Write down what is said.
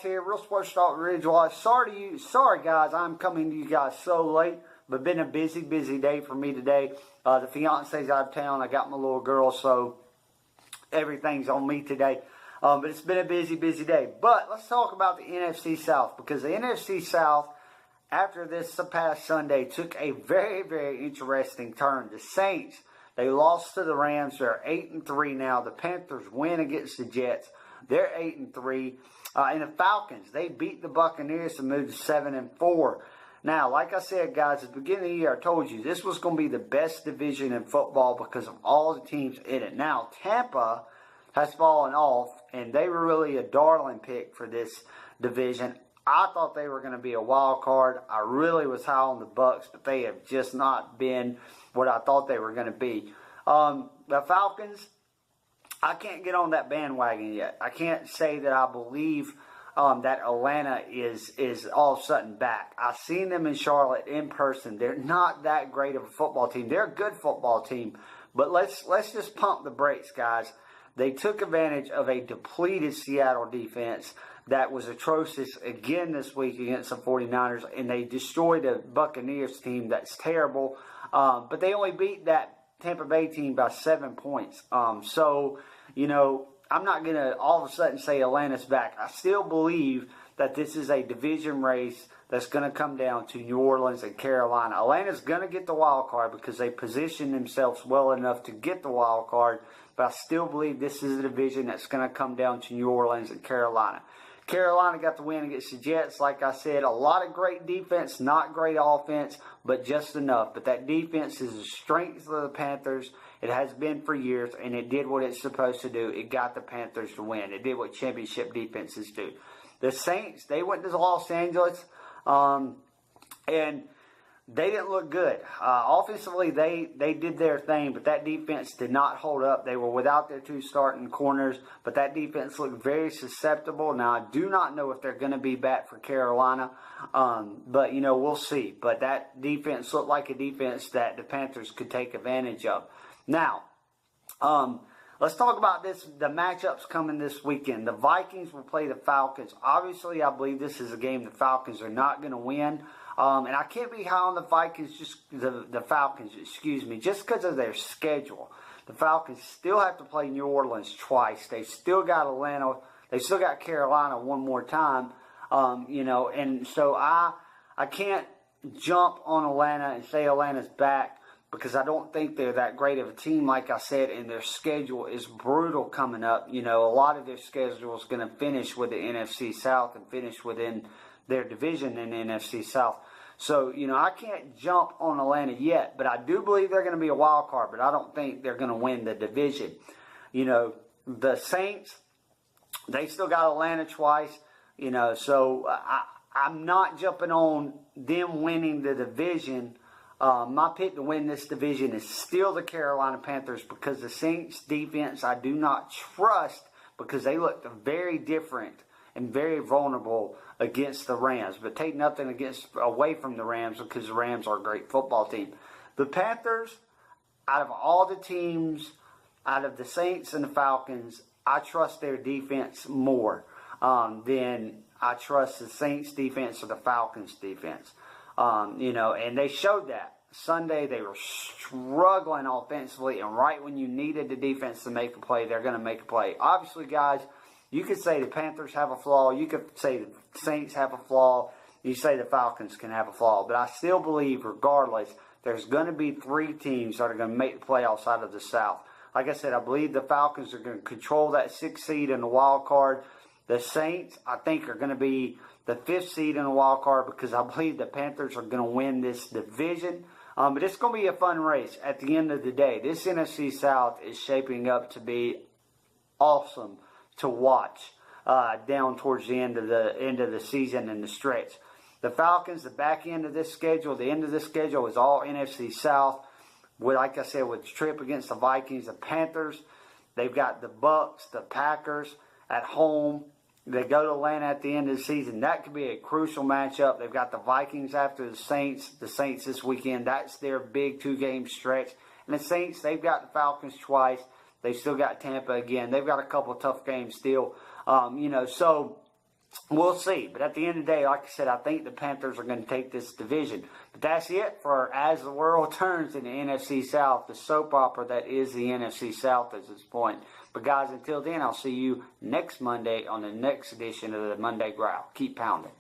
here, Real Sports Talk Ridgeway. Sorry guys, I'm coming to you guys so late, but been a busy day for me today. The fiance's out of town. I got my little girl, so everything's on me today. But it's been a busy day. But let's talk about the NFC South, because the NFC South, after this past Sunday, took a very interesting turn. The Saints, they lost to the Rams. They're 8-3 now. The Panthers win against the Jets. They're 8-3. And the Falcons, they beat the Buccaneers to move to 7-4. Now, like I said, guys, at the beginning of the year, I told you this was going to be the best division in football because of all the teams in it. Now, Tampa has fallen off, and they were really a darling pick for this division. I thought they were going to be a wild card. I really was high on the Bucs, but they have just not been what I thought they were going to be. The Falcons, I can't get on that bandwagon yet. I can't say that I believe that Atlanta is all of a sudden back. I've seen them in Charlotte in person. They're not that great of a football team. They're a good football team, but let's just pump the brakes, guys. They took advantage of a depleted Seattle defense that was atrocious again this week against the 49ers, and they destroyed a Buccaneers team that's terrible. But they only beat that Tampa Bay team by 7 points. So, you know, I'm not going to all of a sudden say Atlanta's back. I still believe that this is a division race that's going to come down to New Orleans and Carolina. Atlanta's going to get the wild card because they positioned themselves well enough to get the wild card, but I still believe this is a division that's going to come down to New Orleans and Carolina. Carolina got the win against the Jets. Like I said, a lot of great defense, not great offense, but just enough. But that defense is the strength of the Panthers. It has been for years, and it did what it's supposed to do. It got the Panthers to win. It did what championship defenses do. The Saints, they went to Los Angeles, and they didn't look good. Offensively, they did their thing, but that defense did not hold up. They were without their two starting corners, but that defense looked very susceptible. Now, I do not know if they're going to be back for Carolina, but, you know, we'll see. But that defense looked like a defense that the Panthers could take advantage of. Now, let's talk about the matchups coming this weekend. The Vikings will play the Falcons. Obviously, I believe this is a game the Falcons are not going to win. And I can't be high on the Vikings, the Falcons, just because of their schedule. The Falcons still have to play New Orleans twice. They still got Atlanta. They still got Carolina one more time. You know, and so I can't jump on Atlanta and say Atlanta's back, because I don't think they're that great of a team, like I said, and their schedule is brutal coming up. You know, a lot of their schedule is going to finish with the NFC South and finish within their division in the NFC South. So, you know, I can't jump on Atlanta yet, but I do believe they're going to be a wild card, but I don't think they're going to win the division. You know, the Saints, they still got Atlanta twice, you know, so I'm not jumping on them winning the division. My pick to win this division is still the Carolina Panthers, because the Saints defense I do not trust, because they looked very different and very vulnerable against the Rams. But take nothing away from the Rams, because the Rams are a great football team. The Panthers, out of all the teams, out of the Saints and the Falcons, I trust their defense more than I trust the Saints defense or the Falcons defense. You know, and they showed that. Sunday, they were struggling offensively, and right when you needed the defense to make a play, they're going to make a play. Obviously, guys, you could say the Panthers have a flaw. You could say the Saints have a flaw. You say the Falcons can have a flaw. But I still believe, regardless, there's going to be three teams that are going to make the playoffs out of the South. Like I said, I believe the Falcons are going to control that 6th seed in the wild card. The Saints, I think, are going to be the 5th seed in the wild card, because I believe the Panthers are going to win this division. But it's going to be a fun race at the end of the day. This NFC South is shaping up to be awesome to watch down towards the end of the season and the stretch. The Falcons, the back end of this schedule, the end of this schedule is all NFC South. Like I said, with the trip against the Vikings, the Panthers, they've got the Bucs, the Packers at home. They go to Atlanta at the end of the season. That could be a crucial matchup. They've got the Vikings after the Saints. The Saints this weekend. That's their big 2-game stretch. And the Saints, they've got the Falcons twice. They've still got Tampa again. They've got a couple of tough games still. You know, so we'll see. But at the end of the day, like I said, I think the Panthers are going to take this division. But that's it for As the World Turns in the NFC South, the soap opera that is the NFC South at this point. But guys, until then, I'll see you next Monday on the next edition of the Monday Growl. Keep pounding.